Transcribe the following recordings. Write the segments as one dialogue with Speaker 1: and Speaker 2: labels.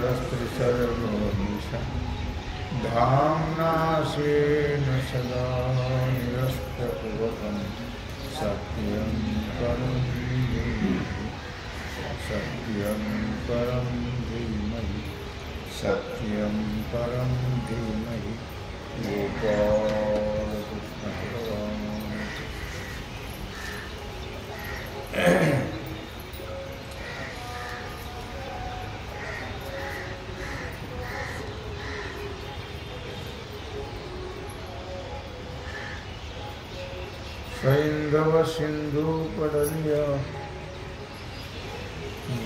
Speaker 1: निरस्तरिसर्वनिशा धाम्ना स्वेन सदा निरस्तकुहकं सत्यं परं धीमहि सत्यं परं धीमहि सत्यं परं धीमहि गोपाल कृष्ण भगवान सैंधव सिंधु पडलिया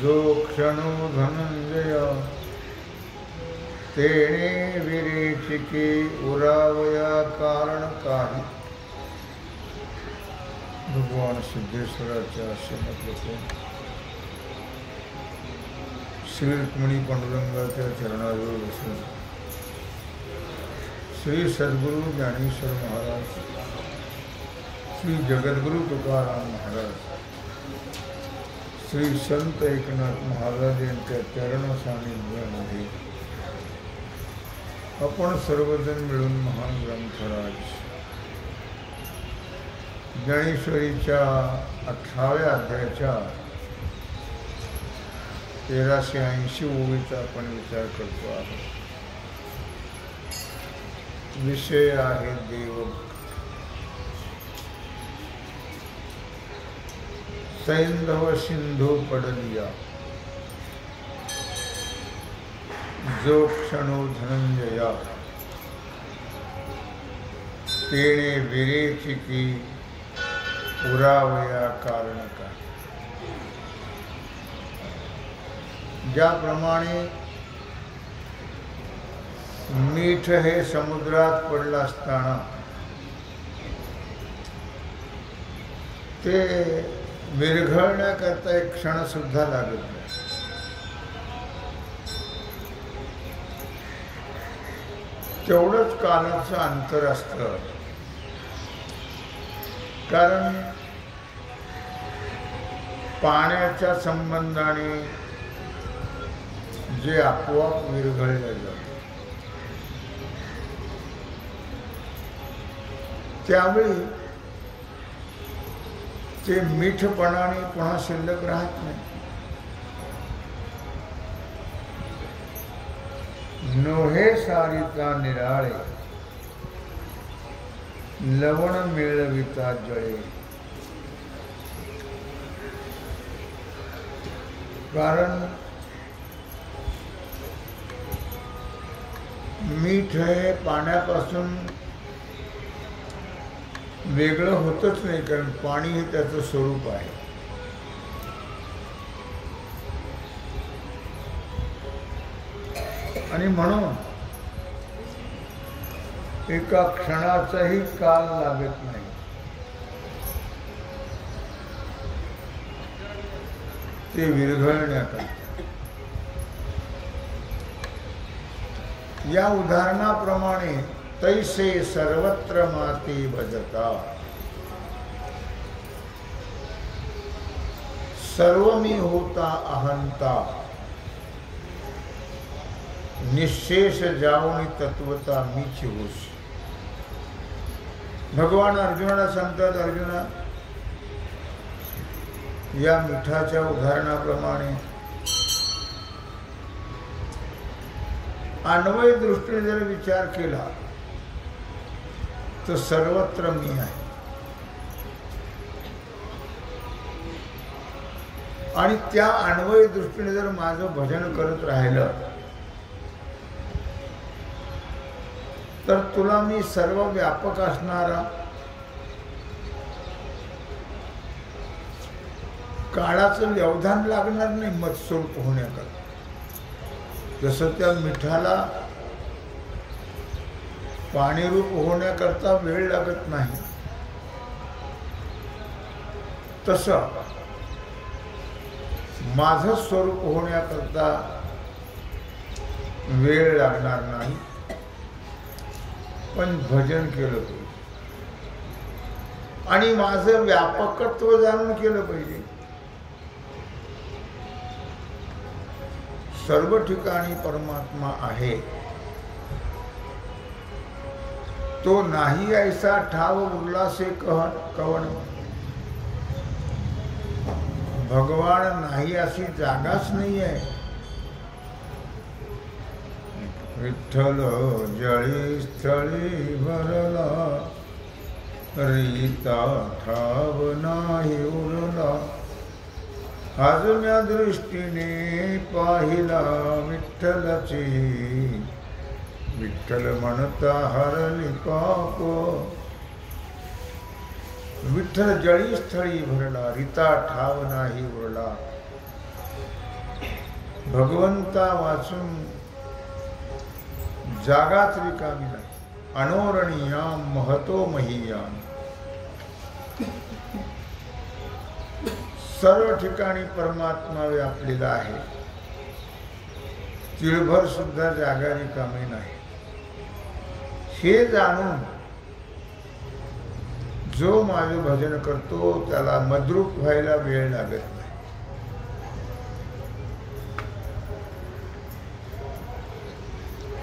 Speaker 1: जो क्षणो धनंजय तेणे विरेचिके उरावया कारण काही. भगवान सिद्धेश्वराच्या आश्रमात श्री रुक्मिणी पांडुरंगाच्या चरणाजवळ बसून श्री सद्गुरु ज्ञानेश्वर महाराज, श्री जगद्गुरु तुकाराम महाराज, श्री संत एकनाथ महाराज यांच्या चरण सानिध्यामध्ये आपण सर्वजण मिळून महान ग्रंथराज ज्ञानेश्वरीच्या 18व्या अध्यायाच्या 1380 ओळीचा आपण विचार करतो आहोत. विषय आहे देवभक्त. सैंधव सिंधू पडलिया जो क्षणो धनंजया तेणे विरेचिकी उरावया कारण का. ज्याप्रमाणे मीठ हे समुद्रात पडलं असताना ते विरघळण्याकरता एक क्षण सुद्धा लागत नाही. तेवढंच कालाचं अंतर असतं. कारण पाण्याच्या संबंधाने जे आपोआप विरघळलं जातं त्यावेळी ते मीठपणाने पुन्हा शिल्लक राहत नाही. नोहे सारिता निराळे लवण मिळविता जळे. कारण मीठ हे पाण्यापासून वेगळं होतच नाही, कारण पाणी हे त्याचं स्वरूप आहे. आणि म्हणून एका क्षणाचाही काल लागत नाही. ते विरघळण्याकरता. या उदाहरणाप्रमाणे तैसे सर्वत्र माती भजता. सर्व मी होता अहंता निशेष जाऊन तत्वता मीच होस. भगवान अर्जुनाला सांगतात, अर्जुना या मिठाच्या उदाहरणाप्रमाणे अन्वय दृष्टीने जर विचार केला तर सर्वत्र मी आहे. आणि त्या अन्वय दृष्टीने जर माझं भजन करत राहिलं तर तुला मी सर्व व्यापक असणारा काळाचं व्यवधान लागणार नाही मत्स्वरूप होण्याकरता. जसं त्या मिठाला पाणीरूप होण्याकरता वेळ लागत नाही, तसं माझं स्वरूप होण्याकरता वेळ लागणार नाही. पण भजन केलं पाहिजे आणि माझं व्यापकत्व जाणून केलं पाहिजे. सर्व ठिकाणी परमात्मा आहे, तो नाही ऐसा ठाव उरला से कवण. भगवान नाही अशी जागाच नाही आहे. विठ्ठल जळी स्थळी भरला, रीता ठाव नाही उरला. आज म्या दृष्टीने पाहिला विठ्ठलाची, विठ्ठल म्हणता हरली पाप. विठ्ठल जळी स्थळी भरला, रीता ठाव नाही उरला. भगवंता वाचून जागाच रिकामी नाही. अनोरणीयाम महतो महीयाम. सर्व ठिकाणी परमात्मा व्यापलेला आहे. तिळभर सुद्धा जागा रिकामी नाही. हे जाणून जो माझे भजन करतो त्याला मद्रूप व्हायला वेळ लागत नाही.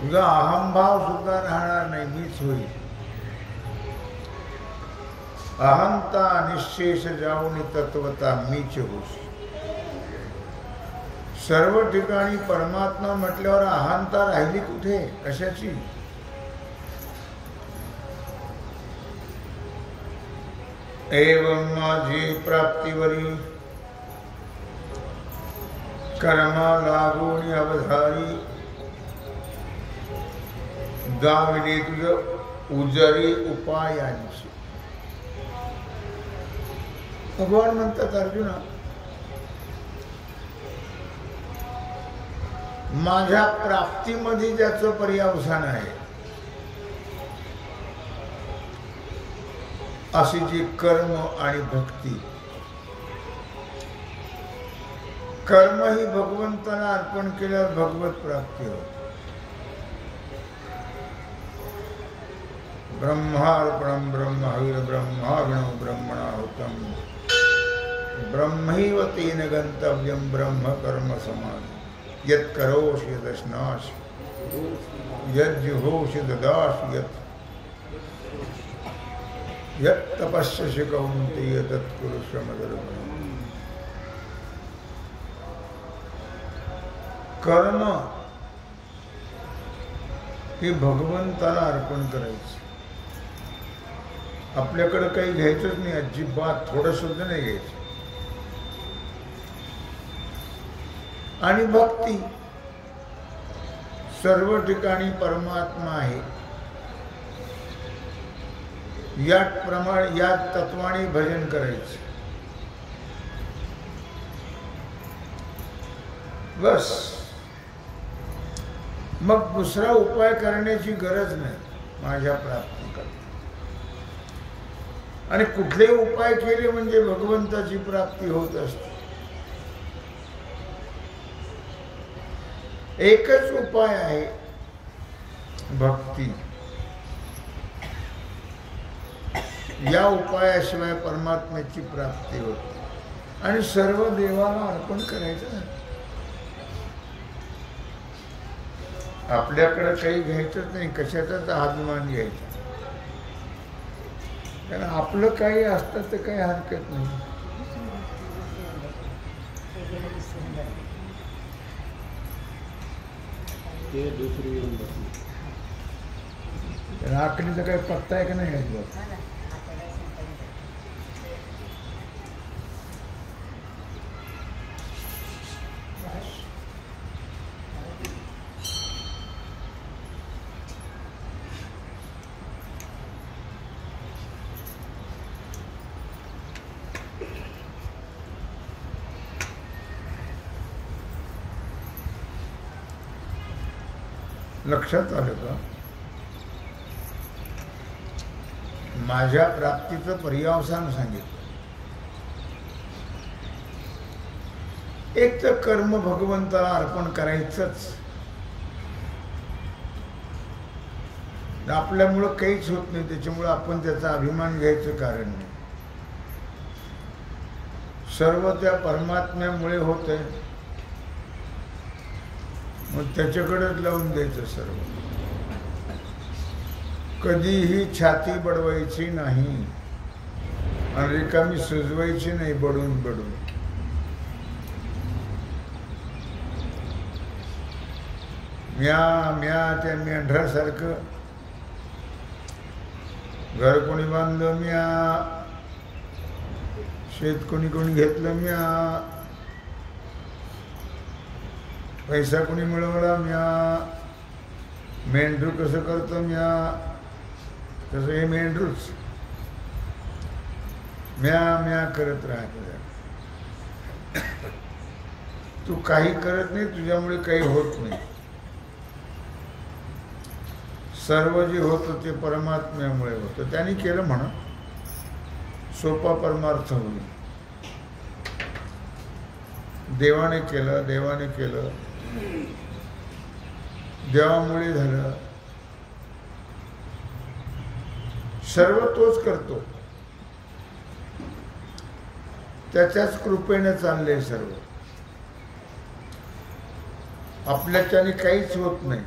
Speaker 1: तुझा अहंभाव सुद्धा राहणार नाही, मीच होईल. अहंता निश्चेष जाऊन तत्वता मीच होस. सर्व ठिकाणी परमात्मा म्हटल्यावर अहंता राहिली कुठे, कशाची? एवं माझी प्राप्तीवरी कर्मा लागून अवधारी. दाविले तुझ उजरी उपायांची. भगवान म्हणतात अर्जुना, माझ्या प्राप्तीमध्ये ज्याचं पर्यावसान आहे अशी जी कर्म आणि भक्ती. कर्म ही भगवंताला अर्पण केल्यावर भगवत प्राप्ती होते. ब्रह्मार्पणं ब्रह्महविर ब्रह्माग्नौ ब्रह्मणाहुतं ब्रह्मैव तेन गन्तव्यं ब्रह्म कर्म समाधि. यत् करोषि यदश्नासि यज्जुहोषि ददासि यत् तपस्यसि कौन्तेय तत् कुरु श्रमदर्पणम्. कर्म हे भगवंताला अर्पण करायचं. आपल्याकडे काही घ्यायचंच नाही, अजिबात थोडं सुद्धा नाही घ्यायचं. आणि भक्ती, सर्व ठिकाणी परमात्मा आहे या तत्वाने भजन करायचं. बस, मग दुसरा उपाय करण्याची गरज नाही माझ्या प्राप्तीकरता. आणि कुठले उपाय केले म्हणजे भगवंताची प्राप्ती होत असते. एकच उपाय आहे, भक्ती. या उपायाशिवाय परमात्म्याची प्राप्ती होते. आणि सर्व देवाला अर्पण करायचं. आपल्याकडे काही घ्यायचंच नाही, कशाचाच अभिमान घ्यायचा. कारण आपलं काही असतं तर काही हरकत नाही. आकडीचा काही पत्ता आहे का नाही अजिबात. लक्षात आलं का? माझ्या प्राप्तीचं पर्यावसान सांगितलं. एक तर कर्म भगवंताला अर्पण करायचंच. आपल्यामुळं काहीच होत नाही, त्याच्यामुळं आपण त्याचा अभिमान घ्यायचं कारण नाही. सर्व त्या परमात्म्यामुळे होतंय. मग त्याच्याकडेच लावून द्यायचं सर्व. कधीही छाती बडवायची नाही आणि रिकामी सुजवायची नाही बडून बडून. म्या म्या त्या मेंढरासारखं घर कोणी बांधलं म्या, शेत कोणी कोणी घेतलं म्या, पैसा कोणी मिळवला म्या, मेंढरू कसं करतं म्या, तसं हे मेंढरूच म्या म्या करत राहत. तू काही करत नाही, तुझ्यामुळे काही होत नाही. सर्व जे होतं ते परमात्म्यामुळे होतं. त्यांनी केलं म्हणा, सोपा परमार्थ होईल. देवाने केलं, देवाने केलं, देवामुळे झालं. सर्व तोच करतो, त्याच्याच कृपेने चालले सर्व. आपल्याच्याने काहीच होत नाही.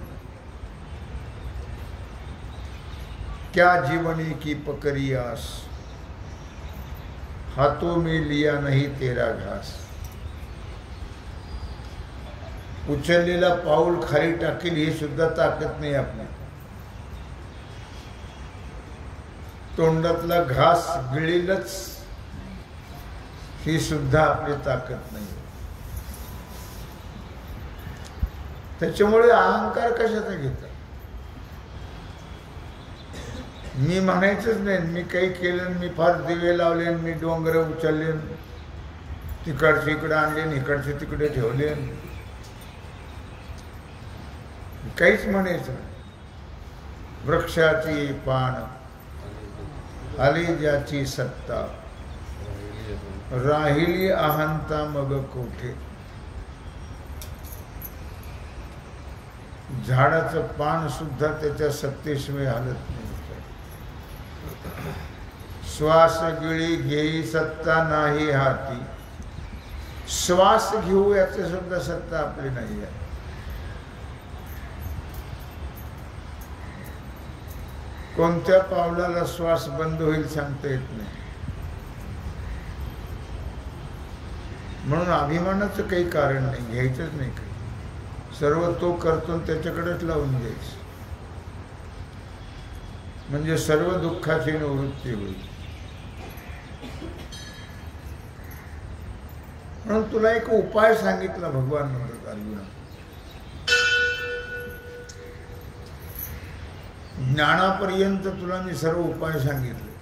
Speaker 1: क्या जीवनी की पकड़ी आस, हाथों में लिया नहीं तेरा घास. उचललेला पाऊल खाली टाकील ही सुद्धा ताकद नाही आपली. तोंडातला घास गिळीलच ही सुद्धा आपली ताकद नाही. त्याच्यामुळे अहंकार कशाचा घेतात. मी म्हणायचंच नाही मी काही केलं, मी फार दिवे लावले, मी डोंगर उचलले, तिकडचे इकडे आणले, इकडचे तिकडे ठेवले, काहीच म्हणायचं. वृक्षाची पान आली ज्याची सत्ता, राहिली अहंता मग कोठे. झाडाचं पान सुद्धा त्याच्या सत्तेशिवाय हालत नाही. श्वास गिळी घेई सत्ता नाही हाती. श्वास घेऊ याची सुद्धा सत्ता आपली नाही आहे. कोणत्या पावलाला श्वास बंद होईल सांगता येत नाही. म्हणून अभिमानाचं काही कारण नाही, घ्यायचंच नाही काही. सर्व तो करतो त्याच्याकडेच लावून द्यायचं, म्हणजे सर्व दुःखाची निवृत्ती होईल. म्हणून तुला एक उपाय सांगितला भगवान म्हणतात अर्जुना. ज्ञानापर्यंत तुला मी सर्व उपाय सांगितले.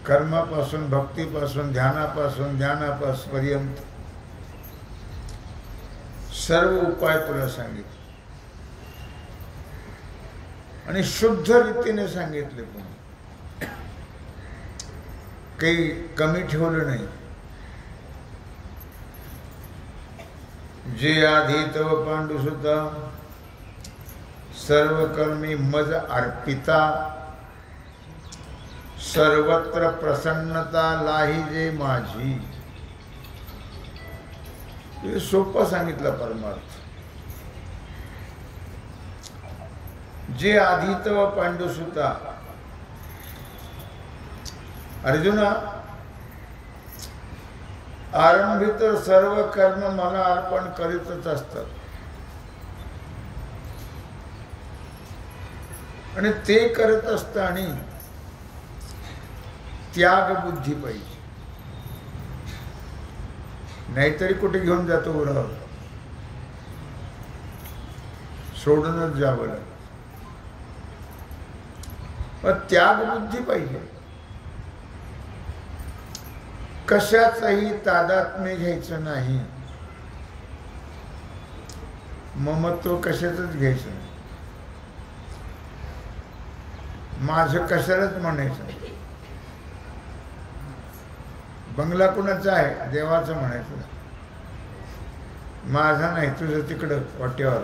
Speaker 1: कर्मापासून, भक्तीपासून, ध्यानापासून, ज्ञानापासून सर्व उपाय तुला सांगितले आणि शुद्ध रीतीने सांगितले. पण काही कमी ठेवलं नाही. जे आधी तव पांडुसुता सर्व कर्मी मज अर्पिता, सर्वत्र प्रसन्नता लाही जे माझी. हे सोपं सांगितलं परमार्थ. जे आधी तव पांडुसुता, अर्जुना आरंभी तर सर्व कर्म मला अर्पण करीतच असतात आणि ते करत असताना त्याग बुद्धी पाहिजे. नाहीतरी कुठे घेऊन जातो उरावर, सोडूनच जावं लागतं. पण त्याग बुद्धी पाहिजे. कशाचाही तादात्म्य घ्यायचं नाही, ममत्व कशाचंच घ्यायचं नाही. माझं कशालाच म्हणायचं. बंगला कुणाचा आहे? देवाचं म्हणायचं. माझा नाही, तुझं तिकडं वाट्यावर.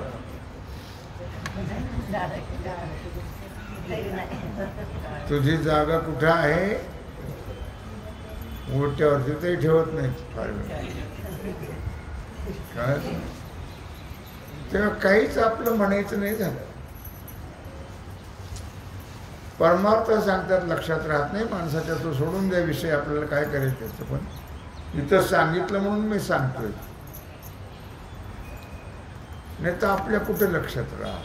Speaker 1: तुझी जागा कुठं आहे? ओट्यावर, तिथेही ठेवत नाहीत फार वेळ. काय तेव्हा काहीच आपलं म्हणायचं नाही झालं. परमार्थ सांगतात लक्षात राहत नाही माणसाच्या, तो सोडून द्या विषय, आपल्याला काय करायचं त्याचं. पण इथं सांगितलं म्हणून मी सांगतोय, नाही तर आपल्या कुठे लक्षात राहा.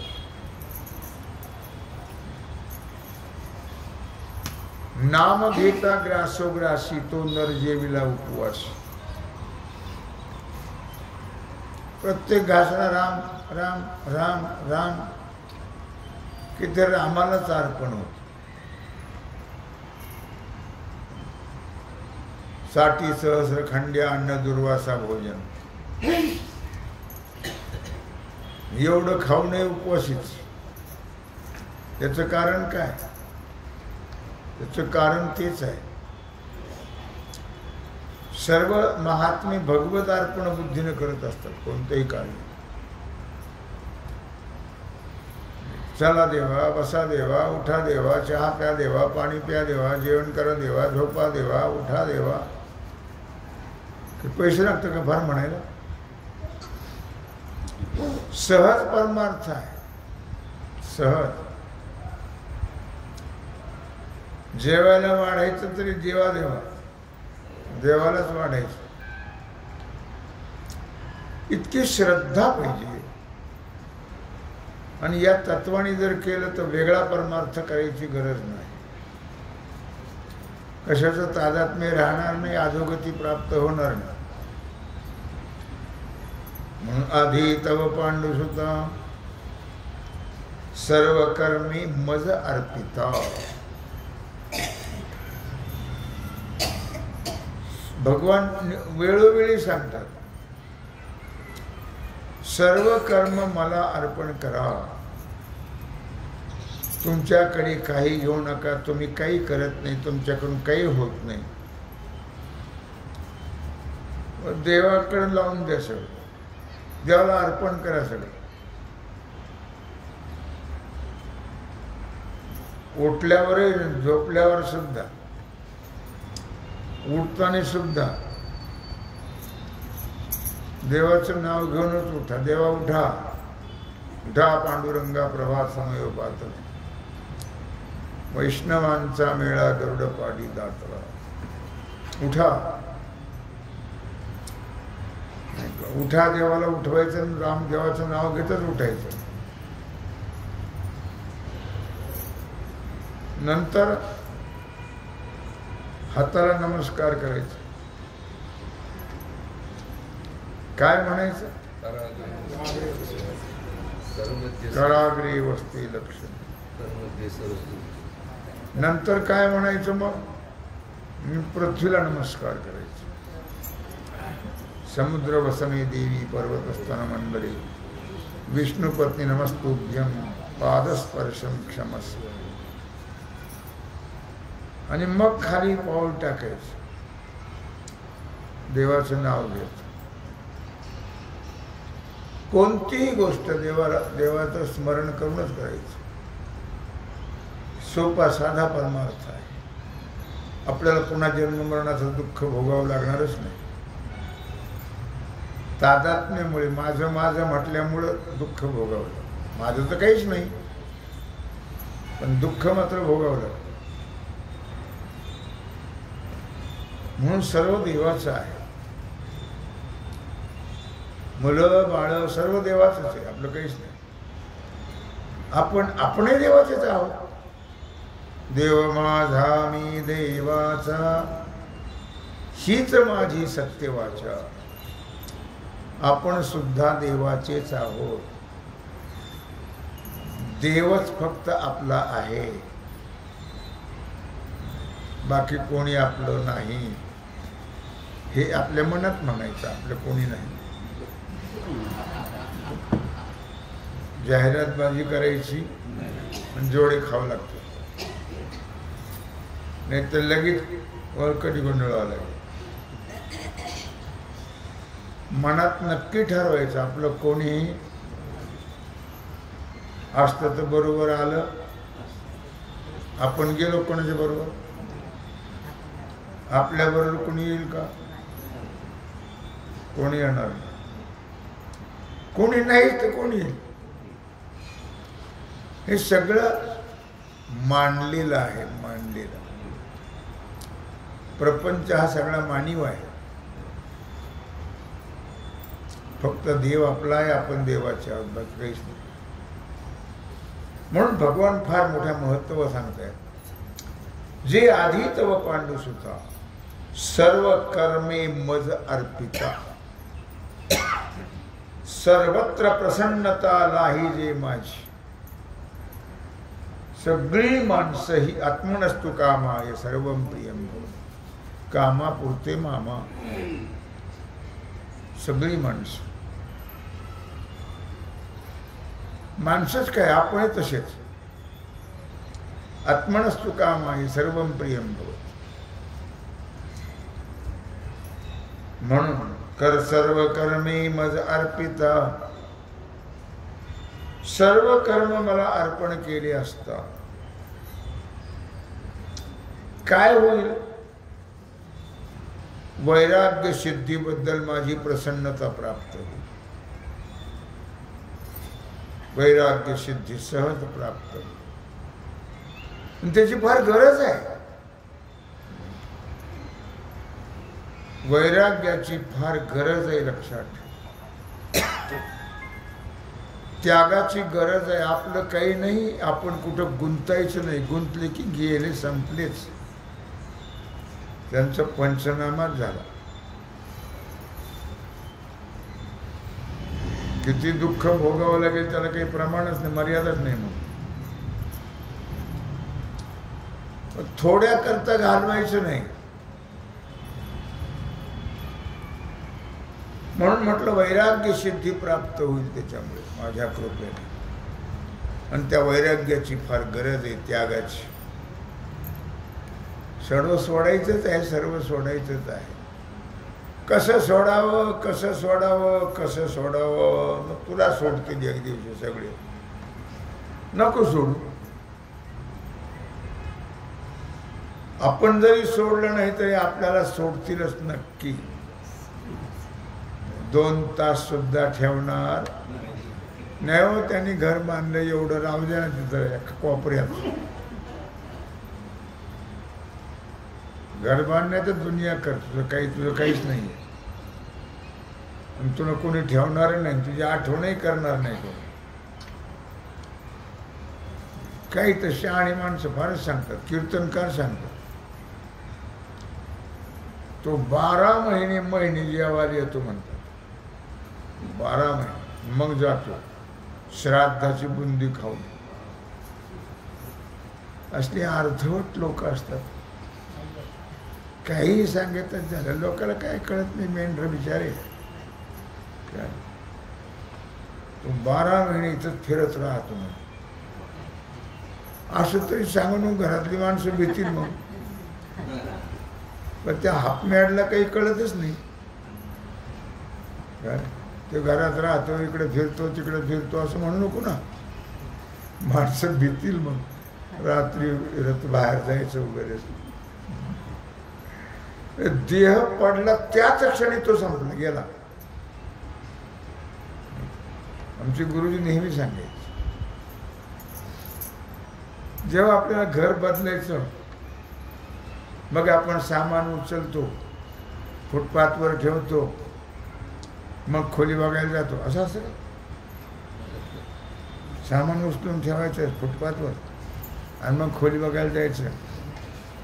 Speaker 1: नाम घेता ग्रासोग्रासी तो नर जेविला उपवास. प्रत्येक घासला राम राम राम राम की ते रामालाच अर्पण होत. साठी सहस्र खंड्या अन्न दुर्वासा भोजन. एवढं खाऊ नये उपवासीच. त्याचं कारण काय? त्याचं कारण तेच आहे, सर्व महात्मे भगवत अर्पण बुद्धीने करत असतात कोणतेही कार्य. चला देवा, बसा देवा, उठा देवा, चहा प्या देवा, पाणी प्या देवा, जेवण करा देवा, झोपा देवा, उठा देवा. पैसे लागतं का फार म्हणायला? सहज परमार्थ आहे, सहज. जेवायला वाढायचं तरी जेवा देवा, देवालाच वाढायचं. इतकी श्रद्धा पाहिजे. आणि या तत्वाने जर केलं तर वेगळा परमार्थ करायची गरज नाही. कशाचं तादात्म्य राहणार नाही, अधोगती प्राप्त होणार नाही. म्हणून आधी तव पांडुसुता सर्व कर्मी मज अर्पिता. भगवान वेळोवेळी सांगतात, सर्व कर्म मला अर्पण करा. तुमच्याकडे काही घेऊ नका, तुम्ही काही करत नाही, तुमच्याकडून काही होत नाही. देवाकडे लावून द्या सगळं, देवाला अर्पण करा सगळं. उठल्यावर, झोपल्यावर सुद्धा, उठताना सुद्धा देवाचं नाव घेऊनच उठा. देवा उठा, उठा पांडुरंगा प्रभात समय पात्र, वैष्णवांचा मेळा गरुड पाडी दातरा. उठा, उठा. देवाला उठवायचं, राम देवाचं नाव घेतच उठायचं. नंतर हाताला नमस्कार करायचा. काय म्हणायचं? कराग्रे वस्ती लक्ष. नंतर काय म्हणायचं? मग पृथ्वीला नमस्कार करायचं. समुद्र वसने देवी पर्वतस्थान मंडळी विष्णुपत्नी नमस्तुभ्यं पादस्पर्शम क्षमस्व. आणि मग खाली पाऊल टाकायचं, देवाचं नाव घ्यायचं. कोणतीही गोष्ट देवाचं स्मरण करूनच करायचं. सोपा साधा परमार्थ आहे. आपल्याला पुन्हा जन्ममरणाचं दुःख भोगावं लागणारच नाही. तादात्म्यामुळे माझं माझं म्हटल्यामुळं दुःख भोगावं लागतं. माझं तर काहीच नाही, पण दुःख मात्र भोगावं लागतं. म्हणून सर्व देवाचं आहे. मुलं बाळ सर्व देवाचंच आहे, आपलं काहीच नाही. आपणही देवाचेच आहोत. देव माझा मी देवाचा, हीच माझी सत्यवाचा. आपण सुद्धा देवाचेच आहोत. देवच फक्त आपला आहे, बाकी कोणी आपलं नाही. हे आपल्या मनात म्हणायचं, आपलं कोणी नाही. जाहिरातबाजी करायची आणि जोडे खावं लागतं, नाही तर लगेच वळकटी गोंधळावं लागेल. मनात नक्की ठरवायचं आपलं कोणी असतं तर बरोबर आलं. आपण गेलो कोणाच्या बरोबर, आपल्या बरोबर कोणी येईल का? कोणी येणार नाही. कोणी नाही तर कोणी येईल. हे सगळं मांडलेलं आहे, मांडलेलं. प्रपंच हा सगळा मानव आहे. फक्त देव आपला आहे, आपण देवाचे आहोत, बाकी काहीच नाही. म्हणून भगवान फार मोठ्या महत्व सांगतायत. जे आधी तव पांडुसुता सर्व कर्मे मज अर्पिता, सर्वत्र प्रसन्नता लाही जे माझी. सगळी माणसं ही आत्मनस्तु कामाय सर्वं प्रियं भव. कामापुरते मामा. सगळी माणसं. माणसंच काय, आपण तसेच. आत्मनस्तु कामाय सर्वं प्रियं भव. म्हणून कर सर्व कर्मे मज अर्पिता. सर्व कर्म मला अर्पण केले असता काय होईल? वैराग्य सिद्धीबद्दल माझी प्रसन्नता प्राप्त होईल. वैराग्य सिद्धी सहज प्राप्त होईल. त्याची फार गरज आहे. वैराग्याची फार गरज आहे, लक्षात ठेव. त्यागाची गरज आहे. आपलं काही नाही, आपण कुठं गुंतायचं नाही. गुंतले की गेले, संपलेच. त्यांचा पंचनामाच झाला. किती दुःख भोगावं लागेल त्याला काही प्रमाणच नाही, मर्यादाच नाही. मग थोड्या करता घालवायचं नाही. म्हणून म्हटलं वैराग्य सिद्धी प्राप्त होईल त्याच्यामुळे माझ्या कृपेने. आणि त्या वैराग्याची फार गरज आहे, त्यागाची. सर्व सोडायचंच आहे, सर्व सोडायचंच आहे. कसं सोडावं, कसं सोडावं, कसं सोडावं. मग तुला सोडतील एक दिवशी सगळे. नको सोडू. आपण जरी सोडलं नाही तरी आपल्याला सोडतीलच नक्की. 2 तास सुद्धा ठेवणार नाही हो. त्यांनी घर बांधलं, एवढं राहू द्या ना तिथं एका कोपऱ्यात. घर बांधण्यात दुनिया कर. तुझं काहीच नाही. आणि तुला कोणी ठेवणार नाही, तुझी आठवणही करणार नाही कोणी. काही तर शहाणी माणसं फारच सांगतात, कीर्तनकार सांगतात. तो 12 महिने जेवायला येतो म्हणतात. 12 महिने मग जातो श्राद्धाची बुंदी खाऊन. असले अर्धवट लोक असतात. काहीही सांगितच झालं. लोकांना काय कळत नाही. मेंढर बिचारे काय. तो 12 महिने इथंच फिरत राहतो. मग असं तरी सांगून घरातली माणसं भीतील. मग पण त्या हापमॅडला काही कळतच नाही. काय ते घरात राहतो, इकडे फिरतो, तिकडे फिरतो असं म्हणू नको ना. माणसं भीतील. मग रात्री बाहेर जायचं वगैरे. देह पडला त्याच क्षणी तो संपला गेला. आमचे गुरुजी नेहमी सांगायचे, जेव्हा आपल्याला घर बदलायचं, मग आपण सामान उचलतो, फुटपाथवर ठेवतो, मग खोली बघायला जातो. असं असतं का? सामान उचलून ठेवायचं फुटपाथवर आणि मग खोली बघायला जायचं.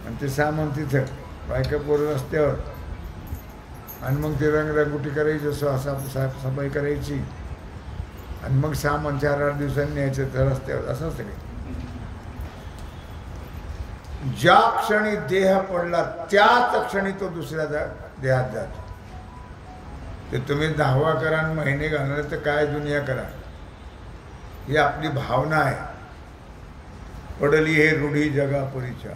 Speaker 1: आणि ते सामान तिथं बायका पोरं रस्त्यावर. आणि मग ते रंगरंगोटी करायची, साफसफाई करायची. आणि मग सामान 4-8 दिवसांनी न्यायचं त्या रस्त्यावर. असं असतं का? ज्या क्षणी देह पडला त्याच क्षणी तो दुसऱ्या देहात जातो. ते तुम्ही 10वा करा आणि महिने घालणार तर काय दुनिया करा. ही आपली भावना आहे. पडली हे रूढी जगापुरीच्या,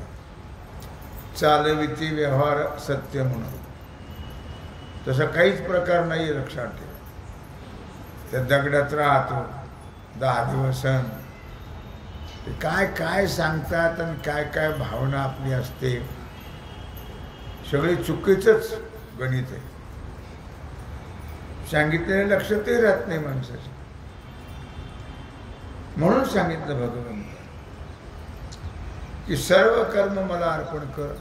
Speaker 1: चालविती व्यवहार सत्य म्हणून. तसं काहीच प्रकार नाही. लक्षात ठेवा. त्या दगडात राहतो 10 दिवस. ते काय काय सांगतात आणि काय काय भावना आपली असते, सगळे चुकीचंच गणित आहे. सांगितलेलं लक्षातही राहत नाही माणसाचं. म्हणून सांगितलं भगवंत की सर्व कर्म मला अर्पण कर,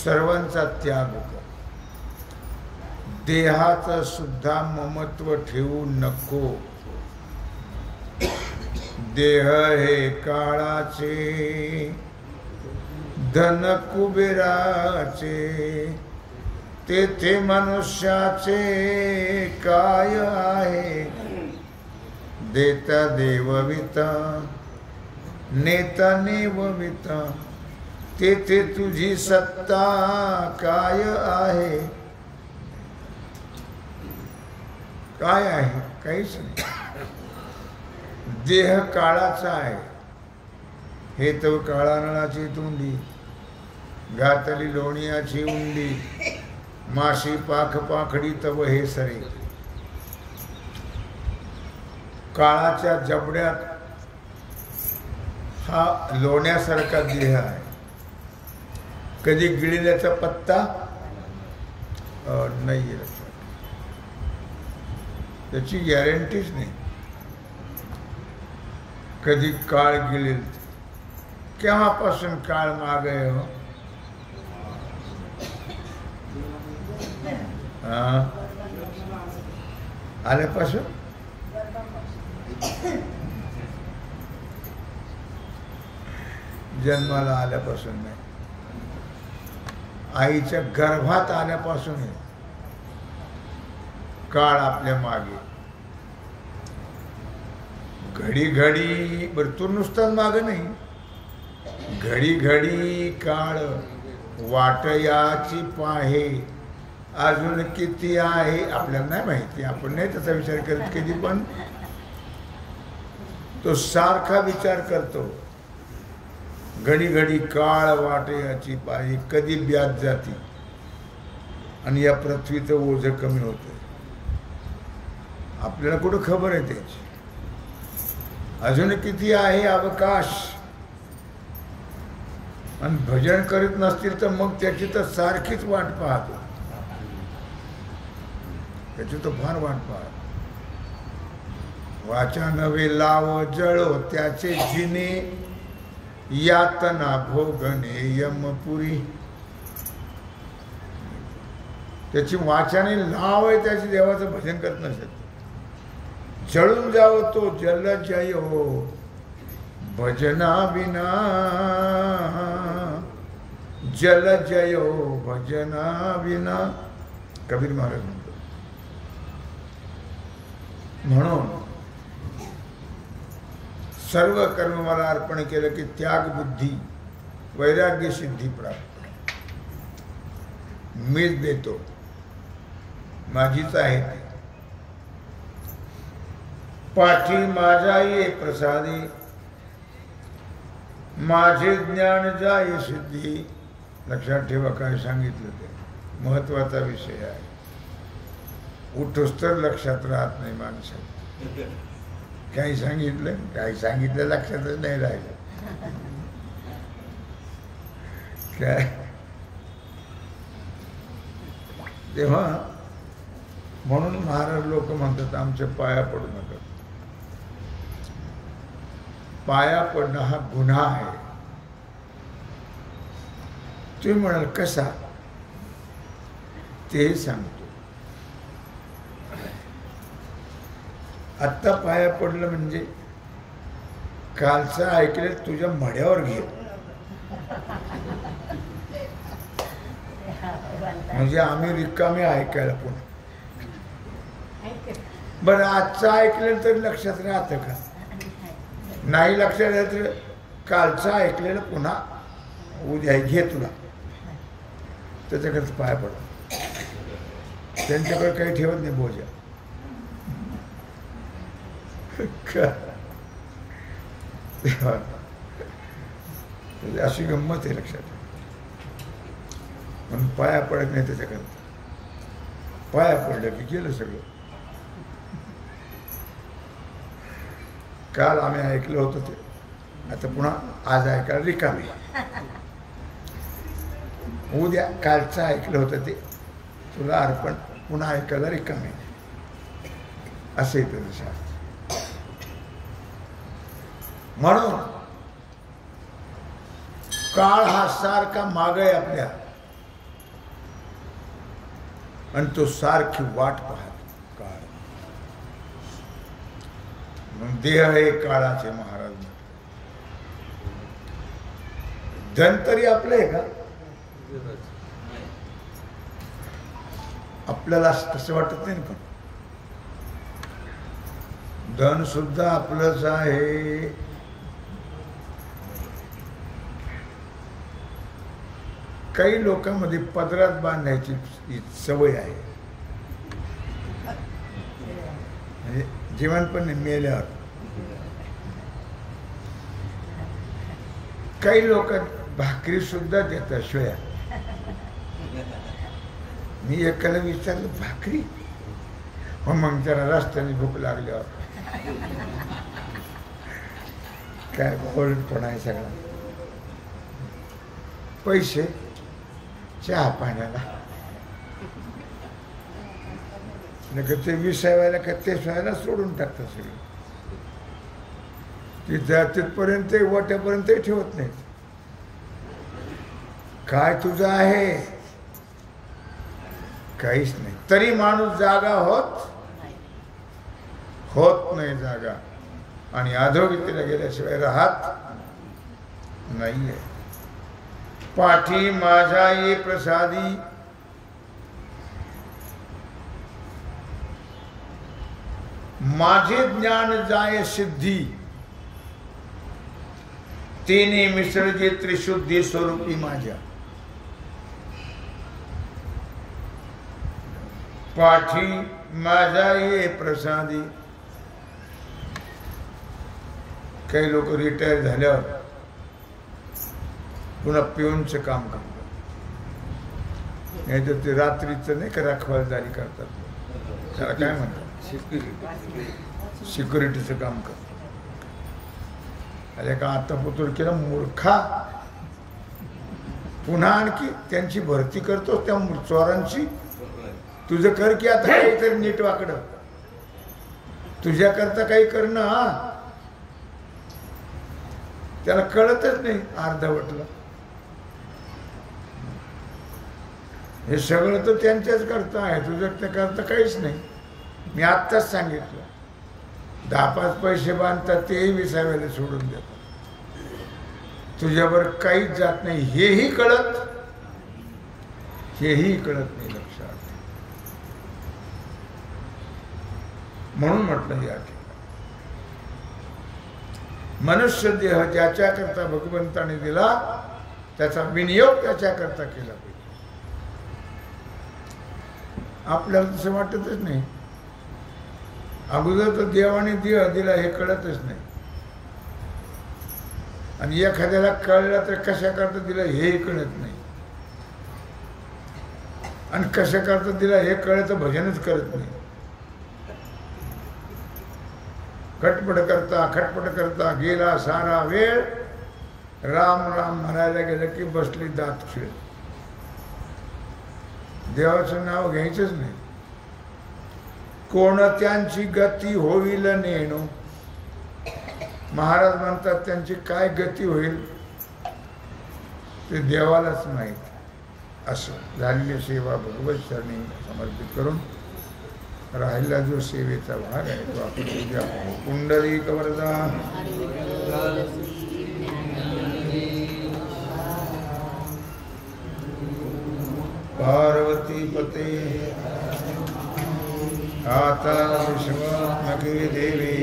Speaker 1: सर्वांचा त्याग कर, देहाचं सुद्धा ममत्व ठेवू नको. देह हे काळाचे, धन कुबेराचे, तेथे मनुष्याचे काय आहे. देता देवविता, नेता नेवविता, तेथे तुझी सत्ता काय आहे. काय आहे? काहीच नाही. देह काळाचा आहे. हे तो काळा नळाची तुंडी, घातली लोणियाची उंडी, माशी पाख पाखडी तव हे सरे. काळाच्या जबड्यात हा लोण्यासारखा देह आहे. कधी गिळल्याचा पत्ता नाही आहे, त्याची गॅरंटीच नाही. कधी काळ गिळेल. केव्हापासून काळ मागे आहे हो? आल्यापासून जन्माला आल्यापासून नाही, आईच्या गर्भात आल्यापासून आहे काळ आपल्या मागे. घडी घडी बर तू नुसताच माग नाही, घडी घडी काळ वाटयाची पाहे, अजून किती आहे आपल्याला नाही माहिती. आपण नाही त्याचा विचार करत कधी, पण तो सारखा विचार करतो. घडी घडी काळ वाटयाची पाहे, कधी ब्याज जाती आणि या पृथ्वीचं ओझं कमी होतं. आपल्याला कुठं खबर आहे त्याची. अजून किती आहे अवकाश. आणि भजन करीत नसतील तर मग त्याची तर सारखीच वाट पाहतो, त्याची तर फार वाट पाहतो. वाचा नवे लाव जळो त्याचे जिने, यातना भोगणे यमपुरी. त्याची वाचाने लाव आहे, त्याची देवाचं भजन करत नसेल. जळून जावं तो जल जय हो भजना विना, जल जय हो भजना विना, कबीर महाराज म्हणतो. म्हणून सर्व कर्म मला अर्पण केलं की त्याग बुद्धी वैराग्य सिद्धी प्राप्त. मीच देतो, माझीच आहे. पाठी माझा ये प्रसादी, माझे ज्ञान जाय सिद्धी. लक्षात ठेवा काय सांगितलं ते महत्वाचा विषय आहे. उठोस तर लक्षात राहत नाही माणसाला. काही सांगितलं लक्षातच नाही राहिलं. काय तेव्हा म्हणून महाराज लोक म्हणतात आमच्या पाया पडू नका. पाया पडणं हा गुन्हा आहे. तुम्ही म्हणाल कसा, ते सांगतो. आत्ता पाया पडलं म्हणजे कालचं ऐकलं तुझ्या मड्यावर घे, म्हणजे आम्ही रिकामे ऐकायला पुन्हा. बरं आजचं ऐकलं तर लक्षात राहतं का? नाही लक्षात राहत तर कालचं ऐकलेलं पुन्हा उद्या घे तुला. त्याच्याकडे पाया पड. त्यांच्याकडे काही ठेवत नाही बोजा. अशी गंमत आहे लक्षात. म्हणून पाया पडत नाही त्याच्याकरता. पाया पडलं की गेलं सगळं. काल आम्ही ऐकलं होतं ते, आता पुन्हा आज ऐकायला रिकामी. उद्या कालचं ऐकलं होतं ते तुला अर्पण पुन्हा ऐकायला रिकामे असे त्याचं शास्त्र. म्हणून काळ हा सारखा माग आहे आपल्या आणि तो सारखी वाट पाहतो काळ. देह हे काळाचे महाराज. धन तरी आपलं आहे का? आपल्याला तसं वाटत नाही पण धन सुद्धा आपलंच आहे. काही लोकांमध्ये पदरात बांधायची सवय आहे. म्हणजे जीवन पण मेल्यावर काही लोक भाकरी सुद्धा देतात शिवाय. मी एकाला विचारलं भाकरी, मग जरा रस्त्याने भूक लागल्यावर काय बोलपणा आहे सगळा. पैसे चहा पाण्याला ते विसावायला का ते व्हायला सोडून टाकतात सगळे. ती तिथपर्यंत वाट्यापर्यंत ठेवत नाही. काय तुझं आहे? काहीच नाही. तरी माणूस जागा होत नाही जागा आणि अधोगतीला गेल्याशिवाय राहत नाहीये. पाठी माझा ये प्रसादी माझे ज्ञान जाय सिद्धी तेने मिसळजे त्रिशुद्धी स्वरूपी माझ्या. पाठी माझा ये प्रसादी. काही लोक रिटायर झाल्यावर पुन्हा पिऊनचं काम करतात. नाही तर ते रात्रीचं नाही का रखवालदारी करतात. त्याला काय म्हणतात? सिक्युरिटीचं काम करतात. अरे का आता पुतूर केलं मूर्खा. पुन्हा आणखी त्यांची भरती करतो त्या चोरांची. तुझं कर की आता काहीतरी नीट वाकडं. तुझ्या करता काही करणं. हा त्याला कळतच नाही अर्धवटलं. हे सगळं तर त्यांच्याच करता आहे. तुझं ते करता काहीच नाही. मी आत्ताच सांगितलं 10-5 पैसे बांधतात तेही विसाव्याला सोडून देतात. तुझ्यावर काहीच जात नाही हेही कळत नाही. लक्षात. म्हणून म्हटलं या मनुष्य देह ज्याच्याकरता भगवंताने दिला त्याचा विनियोग त्याच्याकरता केला पाहिजे. आपल्याला तसं वाटतच नाही. अगोदर तर देवाने देह दिला हे कळतच नाही. आणि एखाद्याला कळलं तर कशा करता दिला हेही कळत नाही. आणि कशा करता दिला हे कळत भजनच करत नाही. खटपट करता गेला सारा वेळ. राम राम म्हणायला गेलं की बसली दात खेळ. देवाचं नाव घ्यायचंच नाही. कोणत्यांची गती होईल नेणो. महाराज म्हणतात त्यांची काय गती होईल ते देवालाच माहीत. असं झालेली सेवा भगवत चरणी समर्पित करून राहिला जो सेवेचा भाग आहे तो आपण उद्या पुंडलिक वरदा. पार्वती पते आता विश्वात्मके देवी